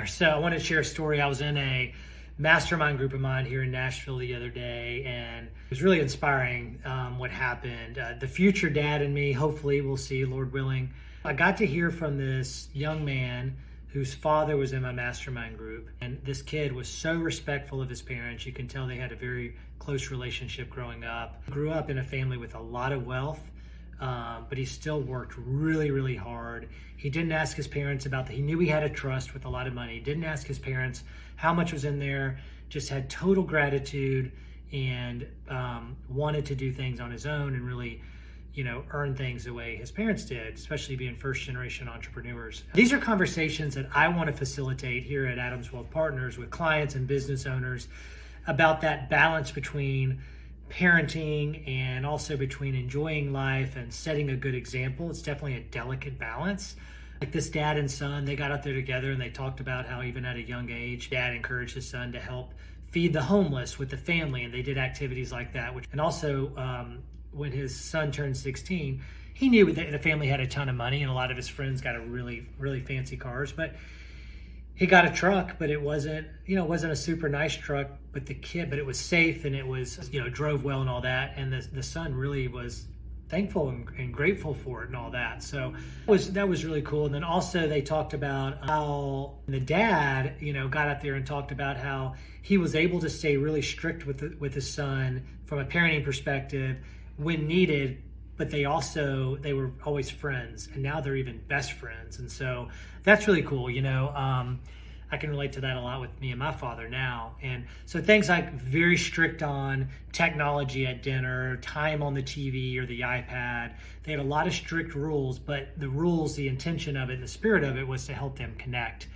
So I want to share a story. I was in a mastermind group of mine here in Nashville the other day, and it was really inspiring what happened. The future dad and me, hopefully we'll see, Lord willing. I got to hear from this young man whose father was in my mastermind group. And this kid was so respectful of his parents. You can tell they had a very close relationship growing up. Grew up in a family with a lot of wealth, but he still worked really, really hard. He didn't ask his parents he knew he had a trust with a lot of money. He didn't ask his parents how much was in there, just had total gratitude and wanted to do things on his own and really earn things the way his parents did, especially being first generation entrepreneurs. These are conversations that I want to facilitate here at Adams Wealth Partners with clients and business owners about that balance between parenting and also between enjoying life and setting a good example. It's definitely a delicate balance. Like this dad and son, they got out there together and they talked about how even at a young age, dad encouraged his son to help feed the homeless with the family, and they did activities like that. And also, when his son turned 16, he knew that the family had a ton of money and a lot of his friends got a really, really fancy cars, but he got a truck, but it wasn't a super nice truck, but it was safe and it was, drove well and all that. And the son really was thankful and grateful for it and all that. So that was really cool. And then also they talked about how the dad, got out there and talked about how he was able to stay really strict with his son from a parenting perspective when needed, but they were always friends, and now they're even best friends. And so that's really cool. I can relate to that a lot with me and my father now. And so things like very strict on technology at dinner, time on the TV or the iPad, they had a lot of strict rules, but the intention of it, and the spirit of it was to help them connect.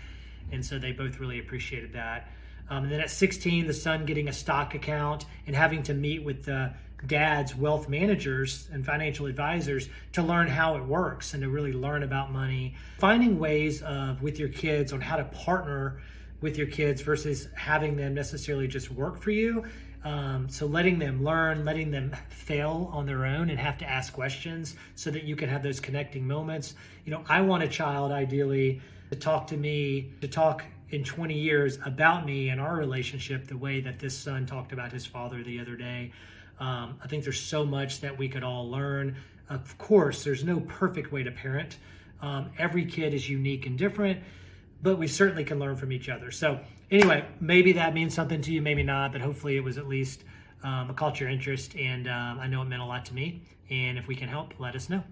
And so they both really appreciated that. And then at 16, the son getting a stock account and having to meet with the dad's wealth managers and financial advisors to learn how it works and to really learn about money. Finding ways with your kids on how to partner with your kids versus having them necessarily just work for you. So letting them learn, letting them fail on their own and have to ask questions so that you can have those connecting moments. I want a child ideally to talk to me, to talk in 20 years about me and our relationship the way that this son talked about his father the other day. I think there's so much that we could all learn. Of course, there's no perfect way to parent. Every kid is unique and different, but we certainly can learn from each other. So anyway, maybe that means something to you, maybe not, but hopefully it was at least caught your interest, and I know it meant a lot to me. And if we can help, let us know.